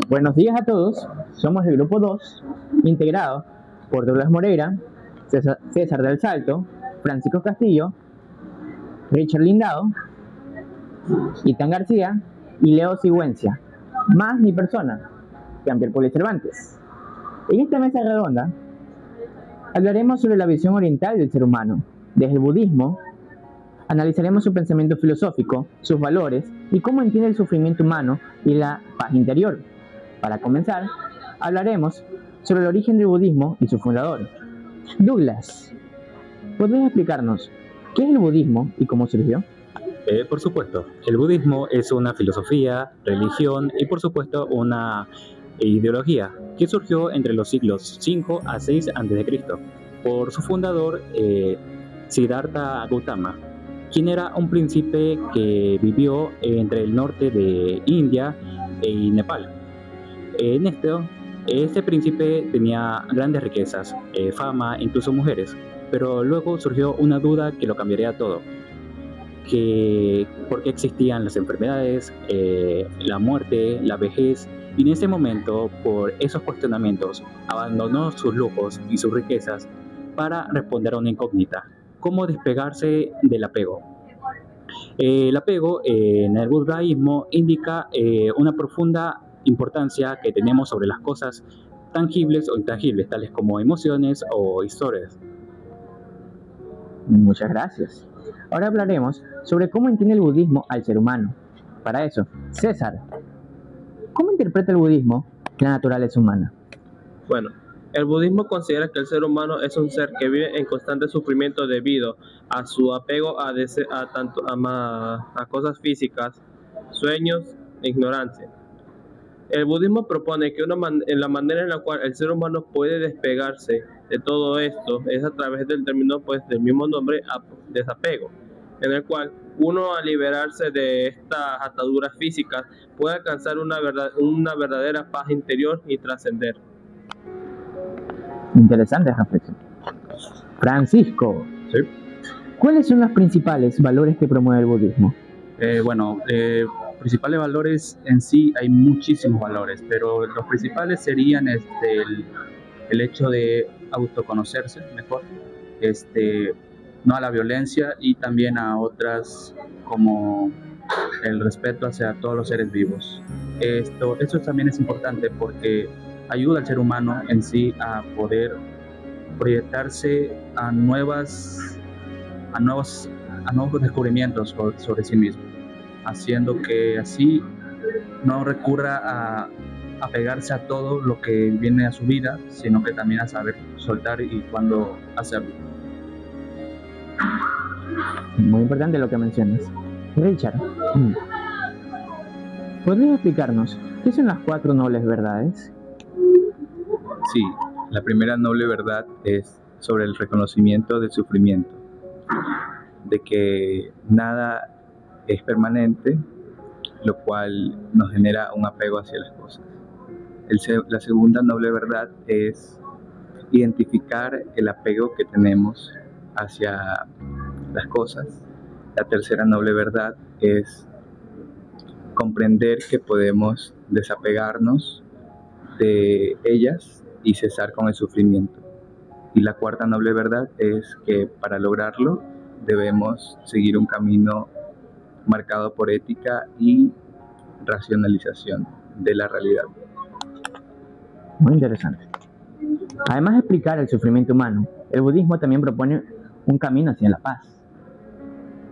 Buenos días a todos, somos el grupo 2, integrado por Douglas Moreira, César del Salto, Francisco Castillo, Richard Lindado, Itán García y Leo Sigüencia, más mi persona, Jean-Pierre Poli Cervantes. En esta mesa redonda hablaremos sobre la visión oriental del ser humano, desde el budismo. Analizaremos su pensamiento filosófico, sus valores y cómo entiende el sufrimiento humano y la paz interior. Para comenzar, hablaremos sobre el origen del budismo y su fundador. Douglas, ¿podrías explicarnos qué es el budismo y cómo surgió? Por supuesto, el budismo es una filosofía, religión y por supuesto una ideología que surgió entre los siglos 5 a 6 a.C. por su fundador Siddhartha Gautama, quien era un príncipe que vivió entre el norte de India y Nepal. Este príncipe tenía grandes riquezas, fama, incluso mujeres, pero luego surgió una duda que lo cambiaría todo. Por qué existían las enfermedades, la muerte, la vejez, y en ese momento, por esos cuestionamientos, abandonó sus lujos y sus riquezas para responder a una incógnita: ¿cómo despegarse del apego? El apego en el budismo indica una profunda importancia que tenemos sobre las cosas tangibles o intangibles, tales como emociones o historias. Muchas gracias. Ahora hablaremos sobre cómo entiende el budismo al ser humano. Para eso, César, ¿cómo interpreta el budismo la naturaleza humana? Bueno, el budismo considera que el ser humano es un ser que vive en constante sufrimiento debido a su apego a cosas físicas, sueños e ignorancia. El budismo propone que la manera en la cual el ser humano puede despegarse de todo esto es a través del término, del mismo nombre, desapego, en el cual uno, al liberarse de estas ataduras físicas, puede alcanzar una verdadera paz interior y trascender. Interesante reflexión. Francisco, ¿Sí? ¿cuáles son los principales valores que promueve el budismo? Principales valores en sí, hay muchísimos valores, pero los principales serían el hecho de autoconocerse mejor, no a la violencia y también a otras, como el respeto hacia todos los seres vivos. Esto también es importante porque ayuda al ser humano en sí a poder proyectarse a nuevos descubrimientos sobre sí mismo, haciendo que así no recurra a apegarse a todo lo que viene a su vida, sino que también a saber soltar y cuándo hacerlo. Muy importante lo que mencionas. Richard, ¿podrías explicarnos qué son las 4 nobles verdades? Sí, la primera noble verdad es sobre el reconocimiento del sufrimiento, de que nada es permanente, lo cual nos genera un apego hacia las cosas. La segunda noble verdad es identificar el apego que tenemos hacia las cosas. La tercera noble verdad es comprender que podemos desapegarnos de ellas y cesar con el sufrimiento. Y la cuarta noble verdad es que para lograrlo debemos seguir un camino marcado por ética y racionalización de la realidad. Muy interesante. Además de explicar el sufrimiento humano, el budismo también propone un camino hacia la paz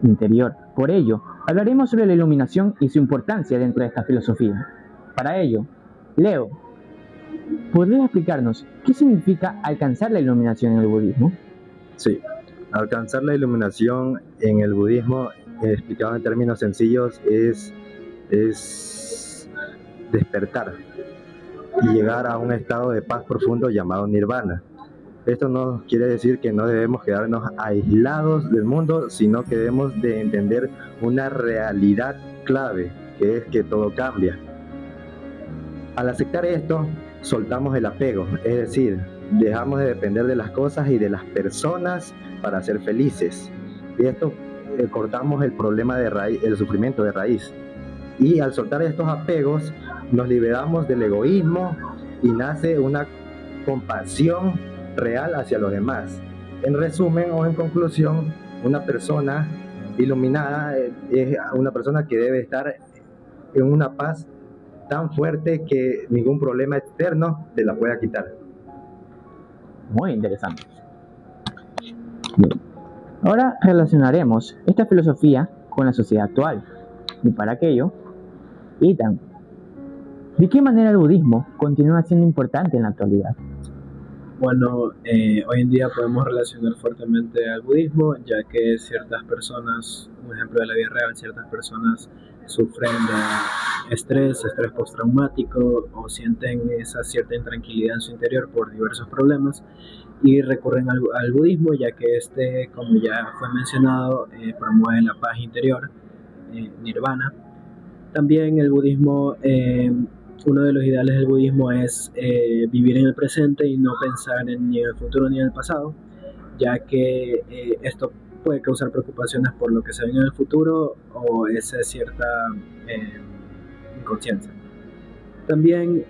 interior. Por ello, hablaremos sobre la iluminación y su importancia dentro de esta filosofía. Para ello, Leo, ¿podrías explicarnos qué significa alcanzar la iluminación en el budismo? Sí, alcanzar la iluminación en el budismo, explicado en términos sencillos, es despertar y llegar a un estado de paz profundo llamado nirvana. Esto no quiere decir que no debemos quedarnos aislados del mundo, sino que debemos de entender una realidad clave, que es que todo cambia. Al aceptar esto, soltamos el apego, es decir, dejamos de depender de las cosas y de las personas para ser felices. Y esto cortamos el problema de raíz, el sufrimiento de raíz. Y al soltar estos apegos, nos liberamos del egoísmo y nace una compasión real hacia los demás. En resumen o en conclusión, una persona iluminada es una persona que debe estar en una paz tan fuerte que ningún problema externo te la pueda quitar. Muy interesante. Bien. Ahora relacionaremos esta filosofía con la sociedad actual. Y para aquello, Ethan, ¿de qué manera el budismo continúa siendo importante en la actualidad? Bueno, hoy en día podemos relacionar fuertemente al budismo, ya que ciertas personas, un ejemplo de la vida real, ciertas personas sufren de estrés postraumático o sienten esa cierta intranquilidad en su interior por diversos problemas y recurren al budismo, ya que este, como ya fue mencionado, promueve la paz interior, nirvana. También el budismo, uno de los ideales del budismo es vivir en el presente y no pensar ni en el futuro ni en el pasado, ya que esto puede causar preocupaciones por lo que se ve en el futuro o esa cierta inconsciencia. También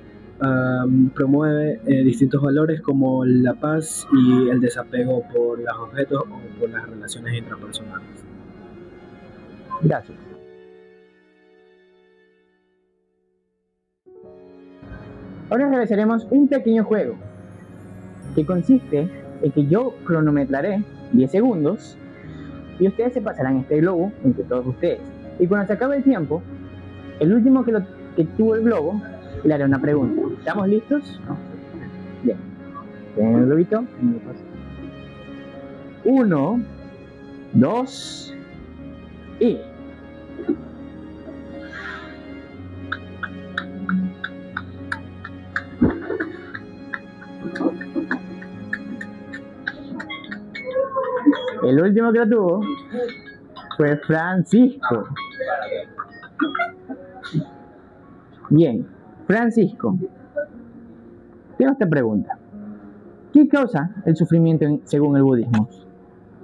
promueve distintos valores como la paz y el desapego por los objetos o por las relaciones intrapersonales. Gracias. Ahora realizaremos un pequeño juego que consiste en que yo cronometraré 10 segundos y ustedes se pasarán este globo entre todos ustedes. Y cuando se acabe el tiempo, el último que tuvo el globo le haré una pregunta. ¿Estamos listos? ¿No? Bien. ¿Tienen el globito? 1, 2 y... El último que lo tuvo fue Francisco. Bien, Francisco, tengo esta pregunta. ¿Qué causa el sufrimiento según el budismo?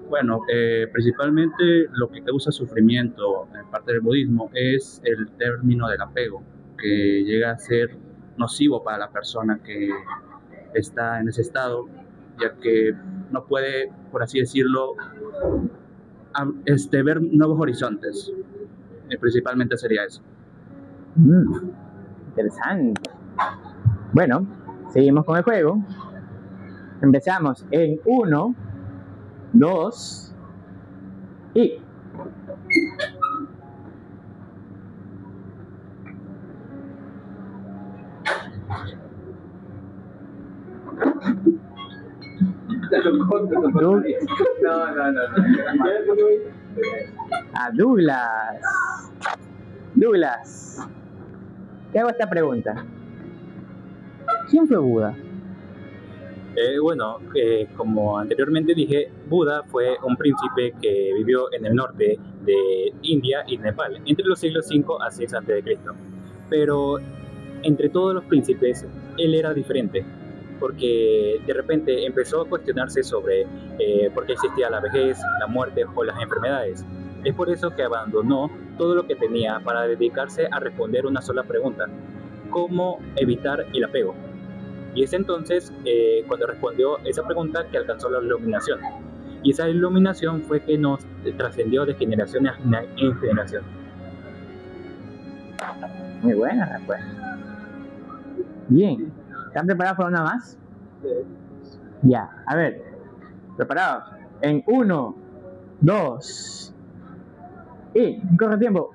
Bueno, principalmente lo que causa sufrimiento en parte del budismo es el término del apego, que llega a ser nocivo para la persona que está en ese estado, ya que no puede, por así decirlo, ver nuevos horizontes. Principalmente sería eso. Interesante. Bueno, seguimos con el juego. Empezamos en 1, 2 y... A Douglas. Douglas, te hago esta pregunta. ¿Quién fue Buda? Como anteriormente dije, Buda fue un príncipe que vivió en el norte de India y Nepal, entre los siglos 5 a 6 a.C. Pero entre todos los príncipes, él era diferente, porque de repente empezó a cuestionarse sobre por qué existía la vejez, la muerte o las enfermedades. Es por eso que abandonó todo lo que tenía para dedicarse a responder una sola pregunta: ¿cómo evitar el apego? Y es entonces cuando respondió esa pregunta que alcanzó la iluminación. Y esa iluminación fue que nos trascendió de generación en generación. Muy buena respuesta. Bien, ¿están preparados para una más? Ya, a ver, preparados. En 1, 2 y corre tiempo.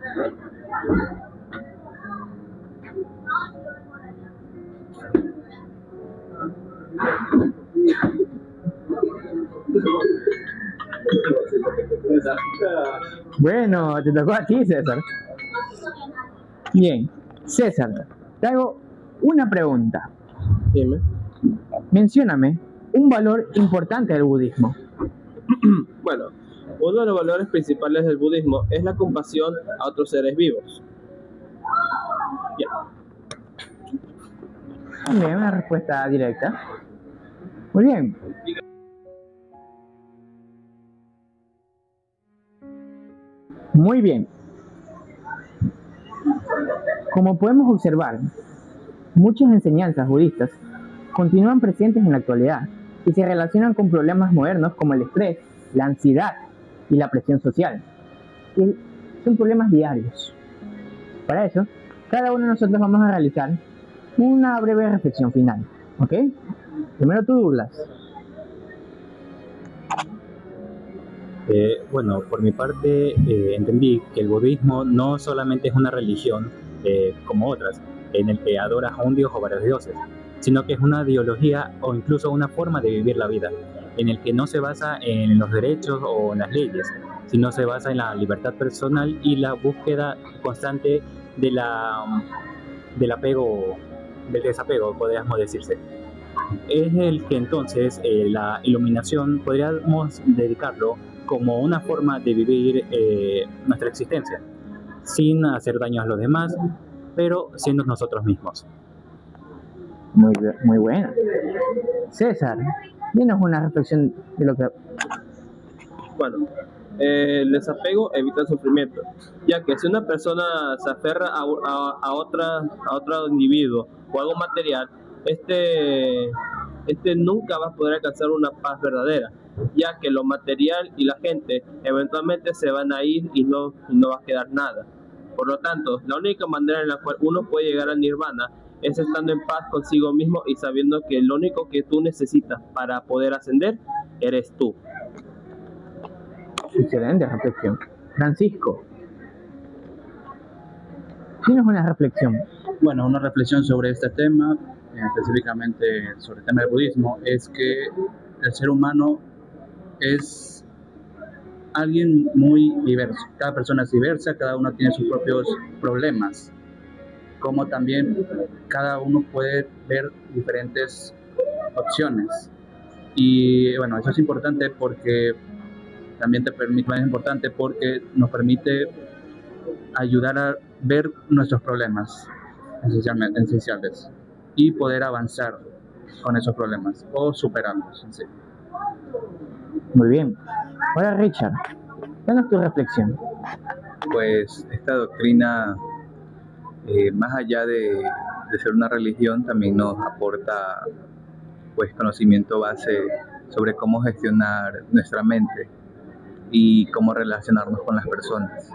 Bueno, te tocó a ti, César. Bien, César, te hago una pregunta. Dime. Mencióname un valor importante del budismo. Bueno, uno de los valores principales del budismo es la compasión a otros seres vivos. Bien. Bien, una respuesta directa. Muy bien. Muy bien. Como podemos observar, Muchas enseñanzas budistas continúan presentes en la actualidad y se relacionan con problemas modernos como el estrés, la ansiedad y la presión social, que son problemas diarios. Para eso, cada uno de nosotros vamos a realizar una breve reflexión final, ¿ok? Primero tú, Douglas. Bueno, por mi parte entendí que el budismo no solamente es una religión como otras, en el que adoras a un dios o varios dioses, sino que es una ideología o incluso una forma de vivir la vida, en el que no se basa en los derechos o en las leyes, sino se basa en la libertad personal y la búsqueda constante de del apego, del desapego, podríamos decirse. Es el que entonces la iluminación podríamos dedicarlo como una forma de vivir nuestra existencia, sin hacer daño a los demás, pero siendo nosotros mismos. Muy buena. César, dinos una reflexión de lo que... Bueno, el desapego evita el sufrimiento, ya que si una persona se aferra a otro individuo o algo material, este nunca va a poder alcanzar una paz verdadera, ya que lo material y la gente eventualmente se van a ir y no va a quedar nada. Por lo tanto, la única manera en la cual uno puede llegar al nirvana es estando en paz consigo mismo y sabiendo que lo único que tú necesitas para poder ascender eres tú. Excelente reflexión. Francisco, dinos una reflexión. Bueno, una reflexión sobre este tema, específicamente sobre el tema del budismo, es que el ser humano es alguien muy diverso. Cada persona es diversa, cada uno tiene sus propios problemas, como también cada uno puede ver diferentes opciones. Y bueno, eso es importante porque también es importante porque nos permite ayudar a ver nuestros problemas esenciales y poder avanzar con esos problemas o superarlos en sí. Muy bien. Ahora, Richard, danos tu reflexión. Pues esta doctrina, más allá de ser una religión, también nos aporta pues conocimiento base sobre cómo gestionar nuestra mente y cómo relacionarnos con las personas,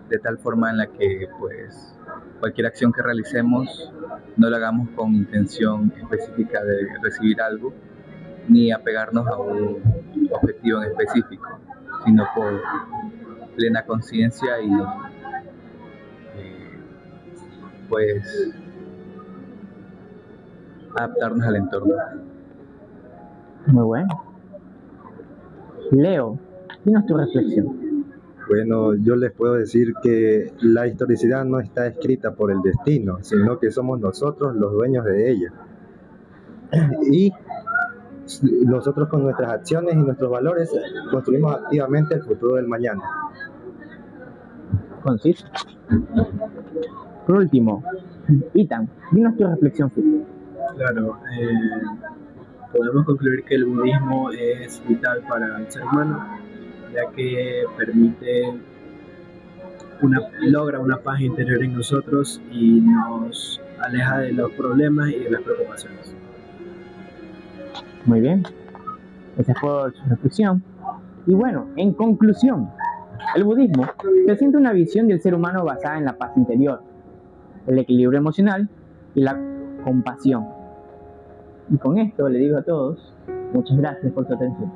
de tal forma en la que pues cualquier acción que realicemos no la hagamos con intención específica de recibir algo ni apegarnos a un objetivo en específico, sino por plena conciencia y pues adaptarnos al entorno. Muy bueno. Leo, dinos tu reflexión. Bueno, yo les puedo decir que la historicidad no está escrita por el destino, sino que somos nosotros los dueños de ella. Y nosotros con nuestras acciones y nuestros valores construimos activamente el futuro del mañana. Conciso. Por último, Ethan, dinos tu reflexión final. Claro, podemos concluir que el budismo es vital para el ser humano, ya que logra una paz interior en nosotros y nos aleja de los problemas y de las preocupaciones. Muy bien. Esa fue su reflexión. Y bueno, en conclusión, el budismo presenta una visión del ser humano basada en la paz interior, el equilibrio emocional y la compasión. Y con esto le digo a todos, muchas gracias por su atención.